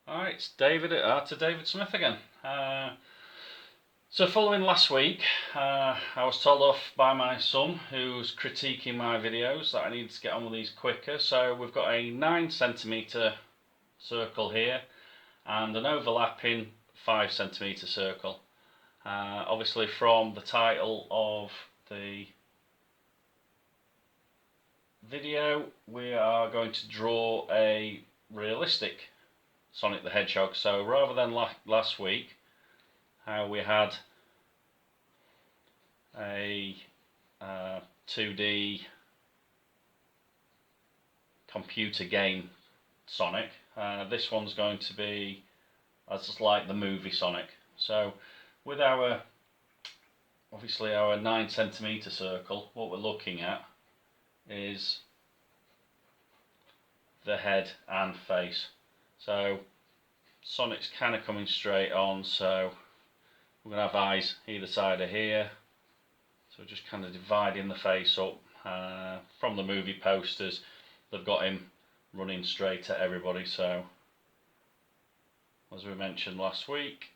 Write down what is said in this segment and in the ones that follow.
Hi, it's David at Art to David Smith again. So following last week, I was told off by my son who's critiquing my videos that I need to get on with these quicker. So we've got a 9cm circle here and an overlapping 5cm circle. Obviously from the title of the video, we are going to draw a realistic Sonic the Hedgehog. So rather than last week, how we had a 2D computer game Sonic, this one's going to be as like the movie Sonic. So with our obviously our 9cm circle, what we're looking at is the head and face. So Sonic's kind of coming straight on, so we're going to have eyes either side of here. So we're just kind of dividing the face up. From the movie posters, they've got him running straight at everybody. So as we mentioned last week,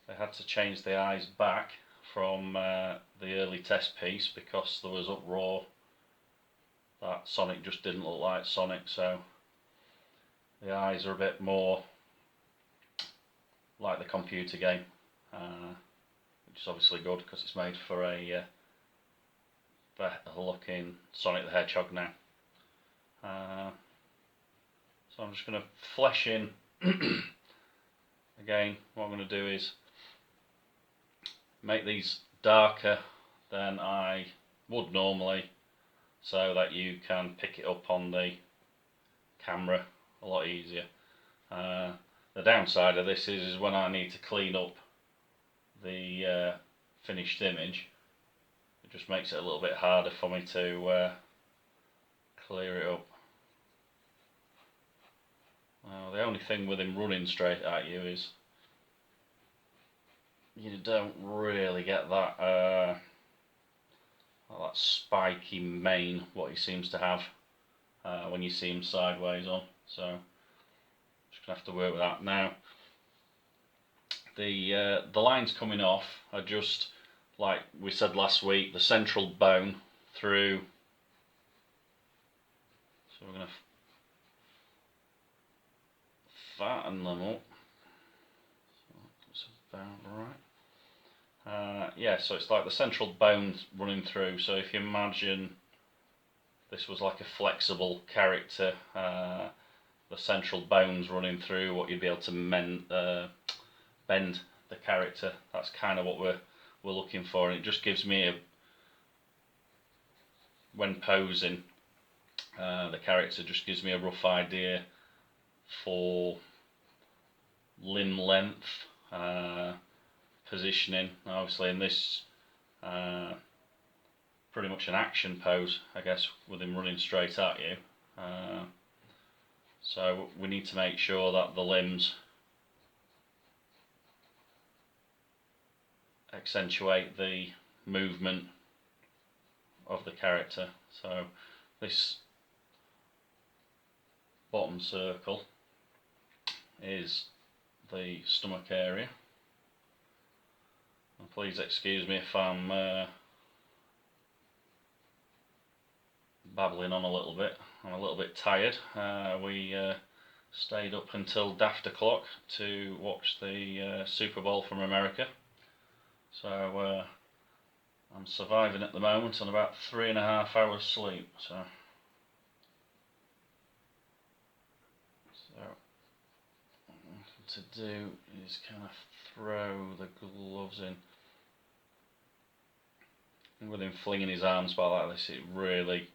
they had to change the eyes back from the early test piece because there was uproar that Sonic just didn't look like Sonic. So the eyes are a bit more like the computer game, which is obviously good because it's made for a better looking Sonic the Hedgehog now. So I'm just going to flesh in again. What I'm going to do is make these darker than I would normally, so that you can pick it up on the camera a lot easier. The downside of this is when I need to clean up the finished image, it just makes it a little bit harder for me to clear it up. The only thing with him running straight at you is you don't really get that that spiky mane what he seems to have when you see him sideways on. So just gonna have to work with that now. The lines coming off are just like we said last week, the central bone through. So we're gonna fatten them up. So that's about right. Yeah, so it's like the central bone running through. So if you imagine this was like a flexible character, the central bones running through, what you'd be able to bend the character. That's kind of what we're looking for, and it just gives me when posing the character, just gives me a rough idea for limb length, positioning. Obviously in this pretty much an action pose, I guess, with him running straight at you. So we need to make sure that the limbs accentuate the movement of the character. So this bottom circle is the stomach area. And please excuse me if I'm babbling on a little bit. I'm a little bit tired. We stayed up until daft o'clock to watch the Super Bowl from America. So I'm surviving at the moment on about 3.5 hours sleep. So what I'm going to do is kind of throw the gloves in. And with him flinging his arms by like this, it really,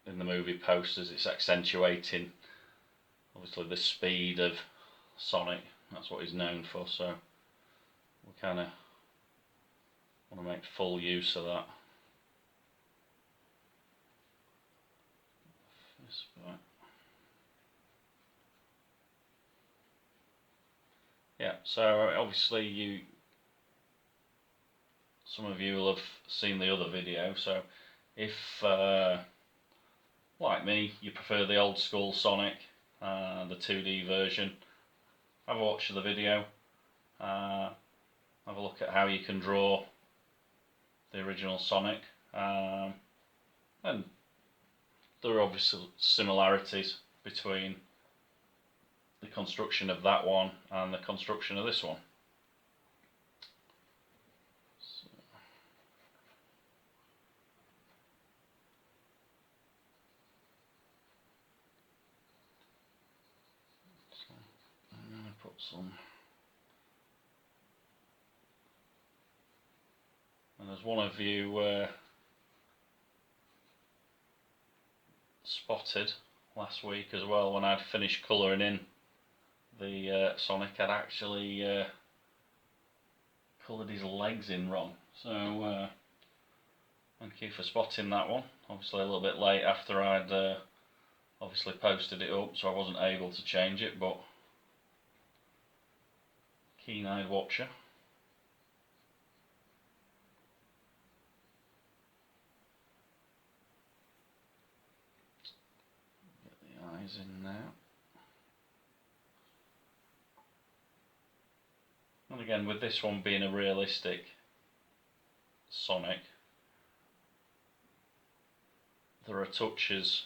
in the movie posters, it's accentuating obviously the speed of Sonic. That's what he's known for, so we kind of want to make full use of that. Yeah, so obviously some of you will have seen the other video, so if like me, you prefer the old school Sonic, the 2D version, have a watch of the video, have a look at how you can draw the original Sonic, and there are obviously similarities between the construction of that one and the construction of this one. So I'm going to put some, and as one of you spotted last week as well, when I'd finished colouring in the Sonic, I'd actually coloured his legs in wrong. So thank you for spotting that one. Obviously a little bit late after I'd obviously posted it up, so I wasn't able to change it, but keen-eyed watcher. Get the eyes in now. And again, with this one being a realistic Sonic, there are touches,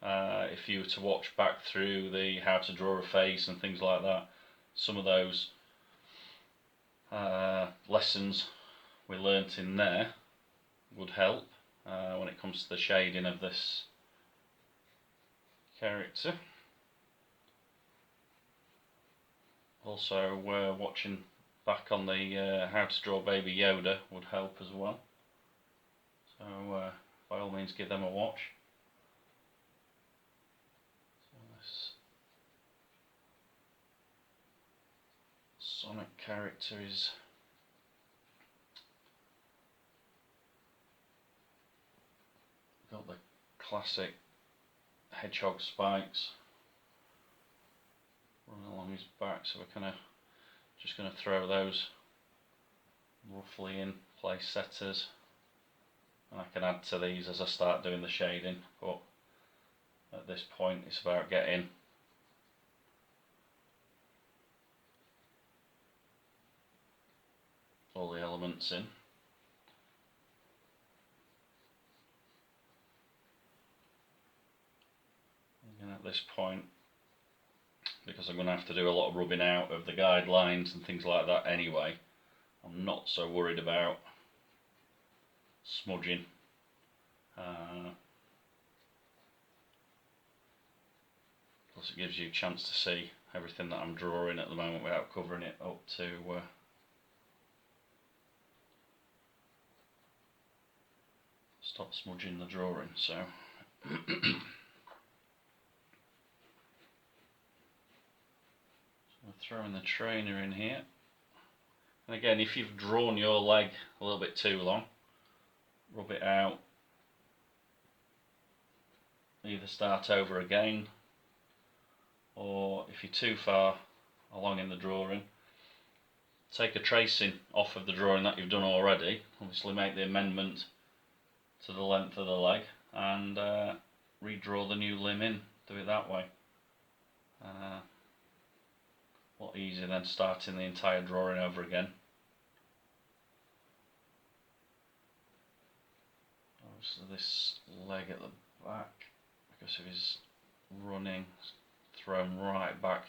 if you were to watch back through the how to draw a face and things like that, some of those lessons we learnt in there would help when it comes to the shading of this character. Also, watching back on the how to draw Baby Yoda would help as well. So by all means give them a watch. So this Sonic character is got the classic hedgehog spikes running along his back, so we're kind of just going to throw those roughly in place setters, and I can add to these as I start doing the shading, but at this point it's about getting all the elements in. And at this point, because I'm going to have to do a lot of rubbing out of the guidelines and things like that anyway, I'm not so worried about smudging. Plus it gives you a chance to see everything that I'm drawing at the moment without covering it up to stop smudging the drawing. So we're throwing the trainer in here, and again, if you've drawn your leg a little bit too long, rub it out, either start over again, or if you're too far along in the drawing, take a tracing off of the drawing that you've done already, obviously make the amendment to the length of the leg, and redraw the new limb in, do it that way. A lot easier than starting the entire drawing over again. Obviously this leg at the back, because of his running, thrown right back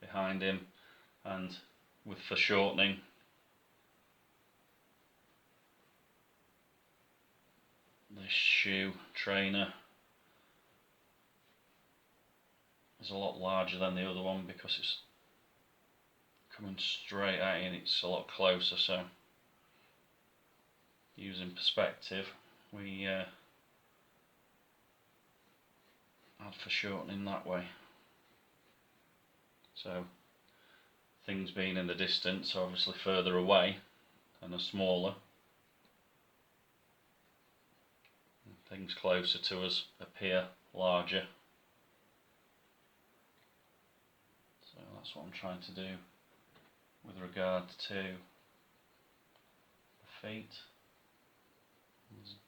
behind him, and with foreshortening this shoe trainer is a lot larger than the other one because it's coming straight at you and it's a lot closer, so using perspective we add foreshortening that way. So things being in the distance are obviously further away and are smaller, and things closer to us appear larger. So that's what I'm trying to do with regard to the feet.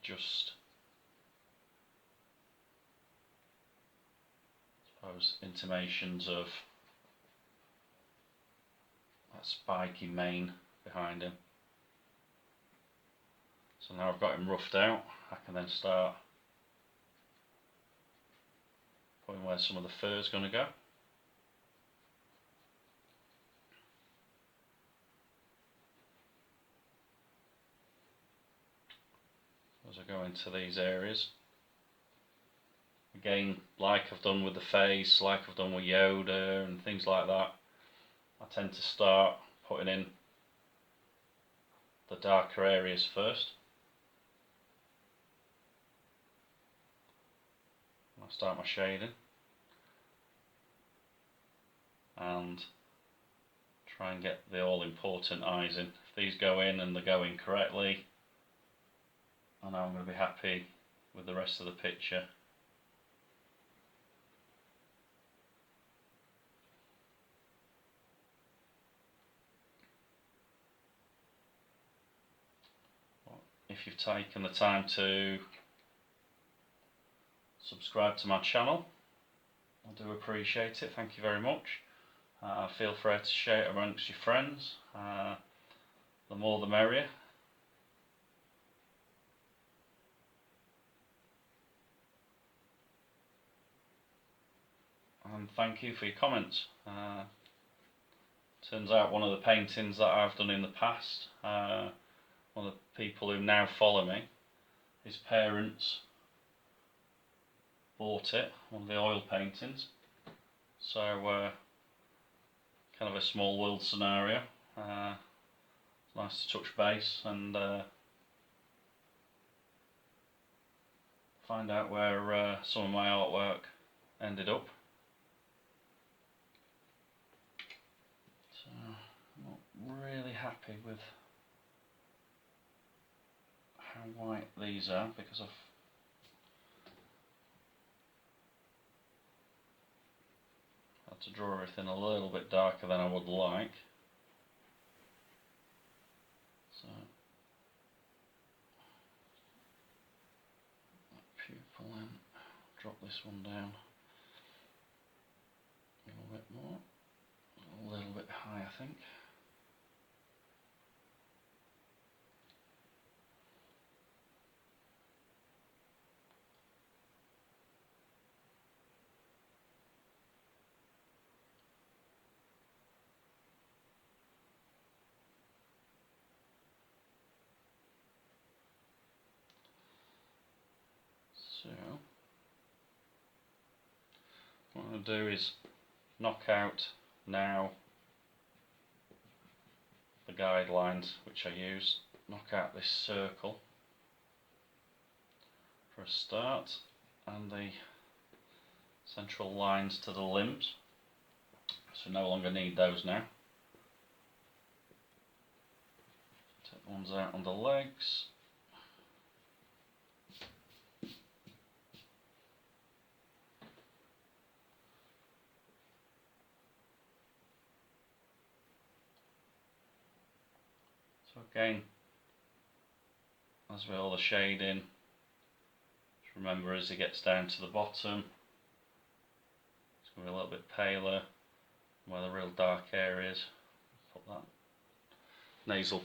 Just those intimations of that spiky mane behind him. So now I've got him roughed out, I can then start putting where some of the fur is going to go. As I go into these areas, again, like I've done with the face, like I've done with Yoda and things like that, I tend to start putting in the darker areas first. I start my shading and try and get the all important eyes in. If these go in and they go in correctly, I know I'm going to be happy with the rest of the picture. If you've taken the time to subscribe to my channel, I do appreciate it, thank you very much. Feel free to share it amongst your friends, the more the merrier. And thank you for your comments. Turns out one of the paintings that I've done in the past, one of the people who now follow me, his parents bought it, one of the oil paintings. So kind of a small world scenario. It's nice to touch base and find out where some of my artwork ended up. So I'm not really happy with how white these are because I've had to draw everything a little bit darker than I would like. So that pupil in, drop this one down a little bit more, a little bit high I think. So what I'm going to do is knock out now the guidelines which I use, knock out this circle for a start and the central lines to the limbs, so no longer need those now. Take the ones out on the legs. So again, as with all the shading, just remember as it gets down to the bottom, it's going to be a little bit paler where the real dark areas. Put that nasal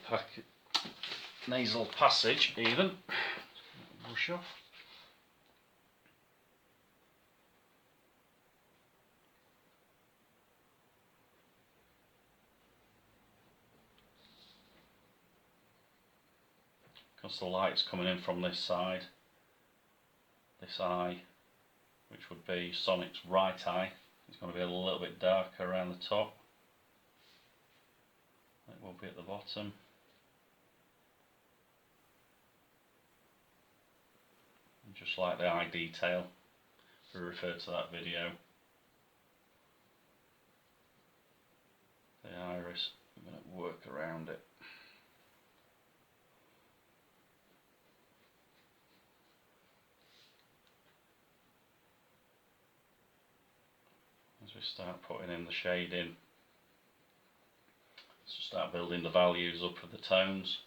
passage even, brush off. Because the light's coming in from this side, this eye, which would be Sonic's right eye, is going to be a little bit darker around the top. It will be at the bottom. And just like the eye detail, if we refer to that video, the iris, I'm going to work around it. As we start putting in the shading, so start building the values up of the tones.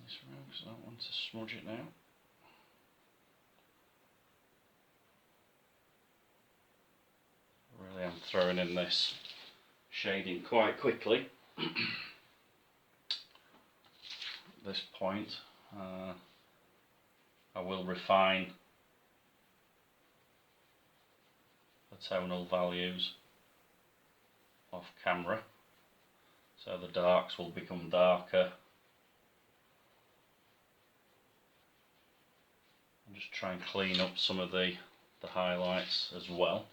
this around because I don't want to smudge it now. Really, I'm throwing in this shading quite quickly. At this point, I will refine the tonal values off camera, so the darks will become darker. And just try and clean up some of the highlights as well.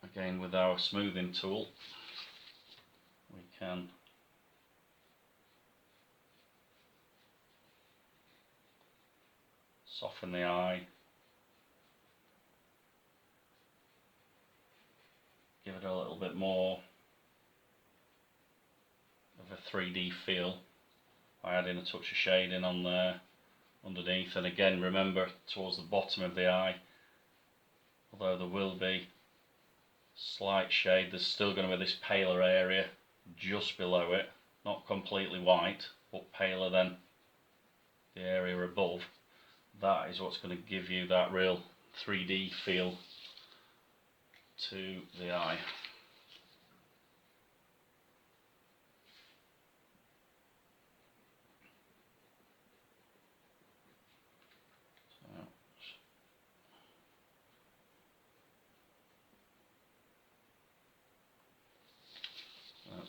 Again, with our smoothing tool, we can soften the eye, give it a little bit more of a 3D feel by adding a touch of shading on there underneath. And again, remember, towards the bottom of the eye, although there will be slight shade, there's still going to be this paler area just below it, not completely white but paler than the area above. That is what's going to give you that real 3D feel to the eye.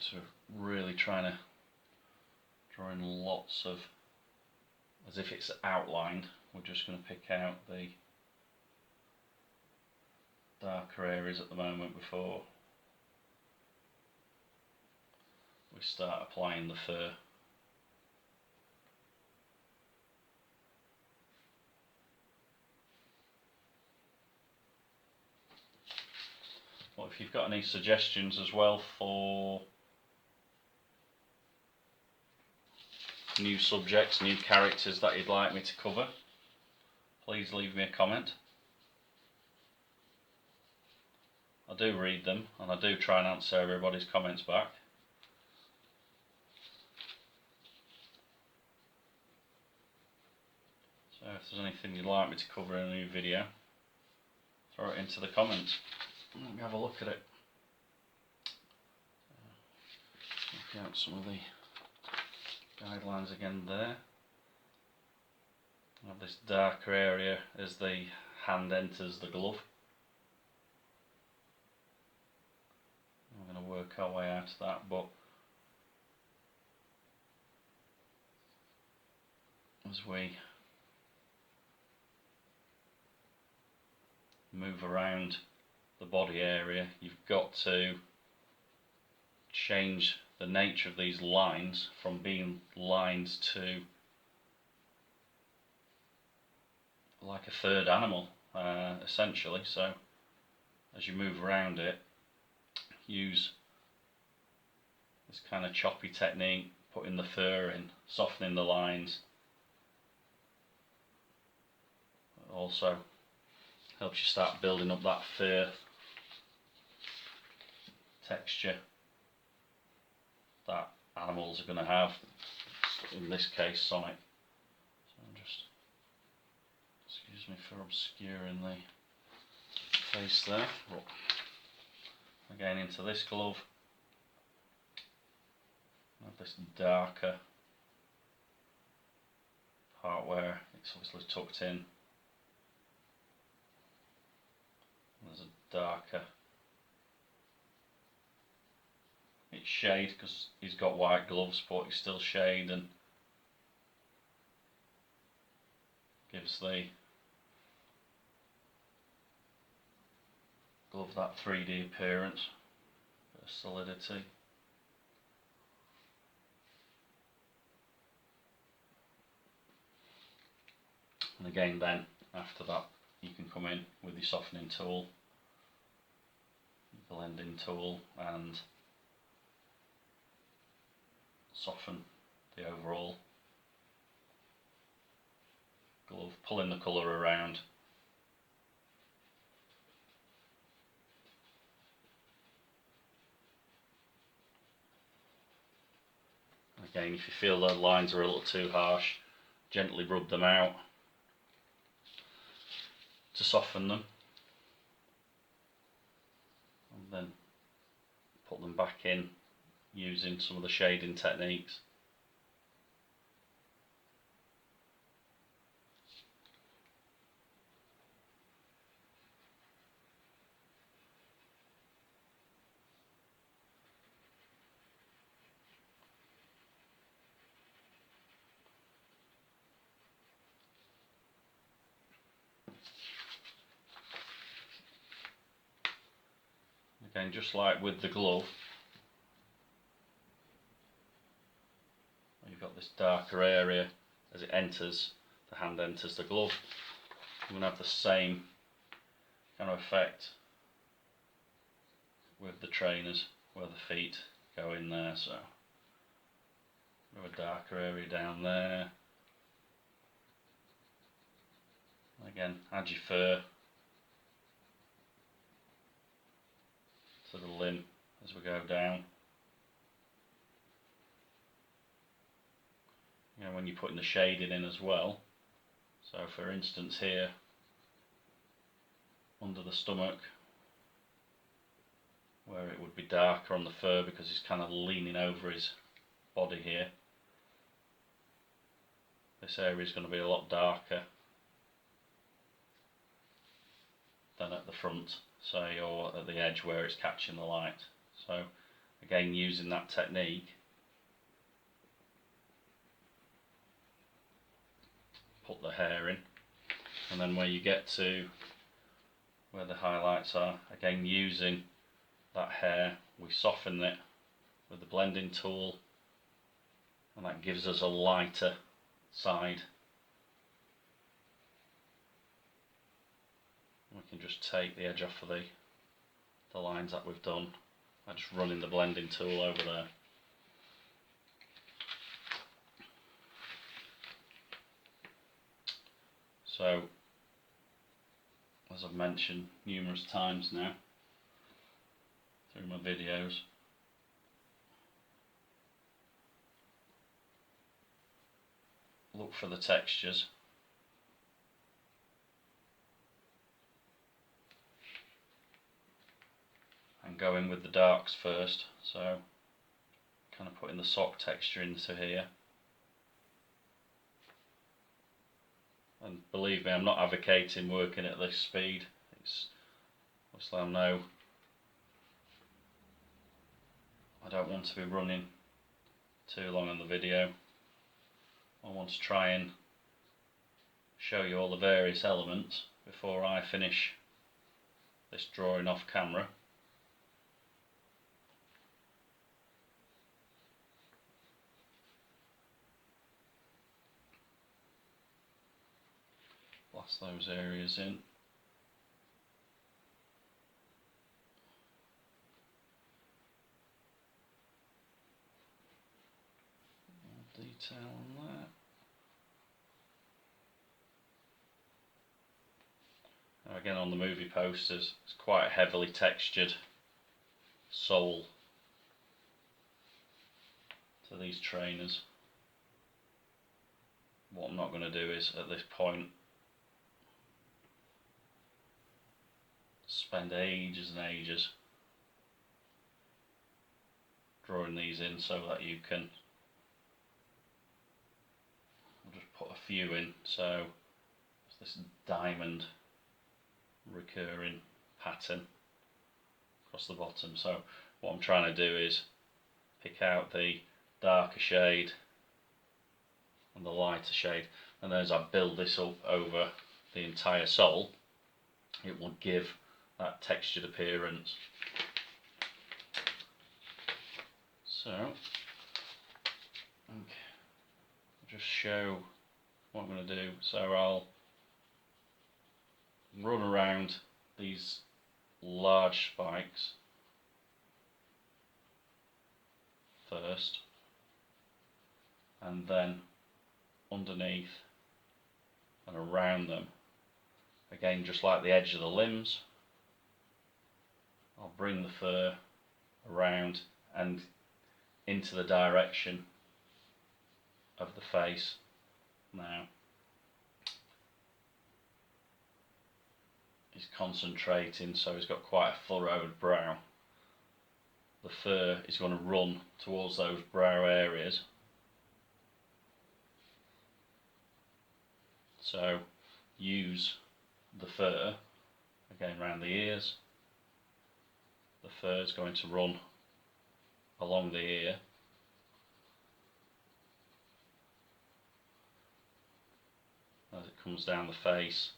So really trying to draw in lots of, as if it's outlined. We're just going to pick out the darker areas at the moment before we start applying the fur. Well, if you've got any suggestions as well for new subjects, new characters that you'd like me to cover, please leave me a comment. I do read them and I do try and answer everybody's comments back. So if there's anything you'd like me to cover in a new video, throw it into the comments. Let me have a look at it. Check out some of the guidelines again there. I have this darker area as the hand enters the glove. I'm going to work our way out of that, but as we move around the body area, you've got to change the nature of these lines from being lines to like a third animal, essentially. So as you move around it, use this kind of choppy technique, putting the fur in, softening the lines. It also helps you start building up that fur texture that animals are going to have, in this case Sonic. So I'm just, excuse me for obscuring the face there. But again, into this glove, I have this darker part where it's obviously tucked in. There's a darker, it's shade because he's got white gloves, but it's still shade and gives the glove that 3D appearance, bit of solidity. And again then, after that, you can come in with your softening tool, blending tool, and soften the overall glove, pulling the colour around. Again, if you feel the lines are a little too harsh, gently rub them out to soften them, and then put them back in using some of the shading techniques. Again, just like with the glove, you've got this darker area as it enters, the hand enters the glove. You're going to have the same kind of effect with the trainers where the feet go in there. So we have a darker area down there. Again, add your fur to the limb as we go down. You know, when you're putting the shading in as well, so for instance here under the stomach where it would be darker on the fur because he's kind of leaning over his body here, this area is going to be a lot darker than at the front, say, or at the edge where it's catching the light. So again, using that technique, put the hair in, and then where you get to where the highlights are, again using that hair, we soften it with the blending tool, and that gives us a lighter side. We can just take the edge off of the lines that we've done by just running the blending tool over there. So, as I've mentioned numerous times now through my videos, look for the textures. And go in with the darks first, so kind of putting the sock texture into here. And believe me, I'm not advocating working at this speed. It's obviously, I know I don't want to be running too long on the video. I want to try and show you all the various elements before I finish this drawing off camera. Blast those areas in. More detail on that. Now again, on the movie posters, it's quite a heavily textured sole to these trainers. What I'm not going to do is, at this point, spend ages and ages drawing these in so that you can, I'll just put a few in. So it's this diamond recurring pattern across the bottom. So what I'm trying to do is pick out the darker shade and the lighter shade, and as I build this up over the entire sole, it will give that textured appearance. So I'll just show what I'm going to do. So I'll run around these large spikes first, and then underneath and around them. Again, just like the edge of the limbs, I'll bring the fur around and into the direction of the face now. He's concentrating, so he's got quite a furrowed brow. The fur is going to run towards those brow areas. So use the fur again around the ears. The fur is going to run along the ear. As it comes down the face.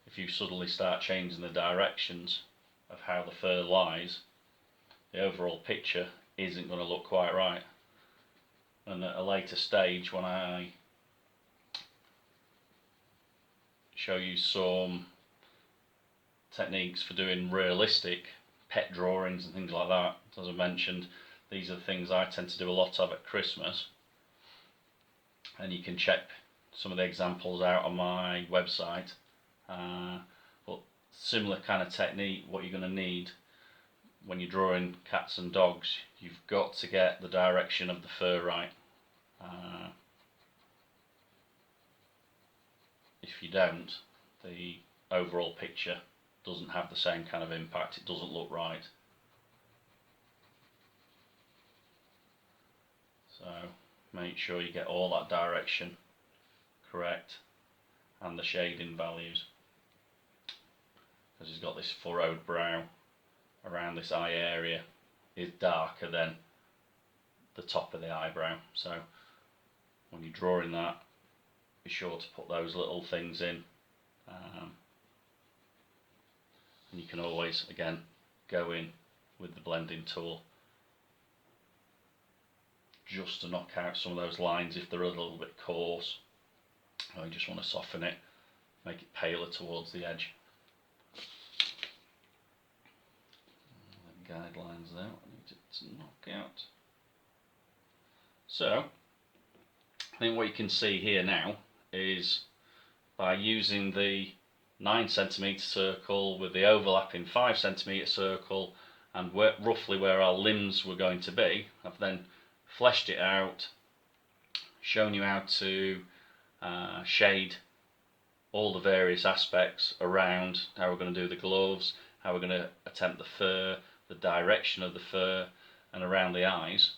If you suddenly start changing the directions of how the fur lies, the overall picture isn't going to look quite right. And at a later stage, when I show you some techniques for doing realistic pet drawings and things like that, as I mentioned, these are the things I tend to do a lot of at Christmas, and you can check some of the examples out on my website. But similar kind of technique, what you're going to need when you're drawing cats and dogs, you've got to get the direction of the fur right. If you don't, the overall picture doesn't have the same kind of impact, it doesn't look right. So make sure you get all that direction correct and the shading values, because he's got this furrowed brow around this eye area is darker than the top of the eyebrow. So when you're drawing that, be sure to put those little things in, and you can always again go in with the blending tool just to knock out some of those lines if they're a little bit coarse, or you just want to soften it, make it paler towards the edge. The guidelines there, I need to knock out. So I think what you can see here now is, by using the 9cm circle with the overlapping 5cm circle and roughly where our limbs were going to be, I've then fleshed it out, shown you how to shade all the various aspects around, how we're going to do the gloves, how we're going to attempt the fur, the direction of the fur, and around the eyes.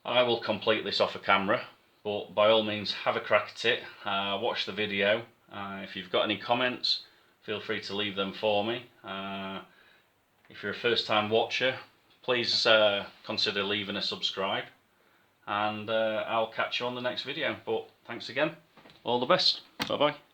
I will complete this off a camera, but by all means have a crack at it, watch the video. If you've got any comments, feel free to leave them for me. If you're a first time watcher, please consider leaving a subscribe, and I'll catch you on the next video. But thanks again, all the best, bye bye.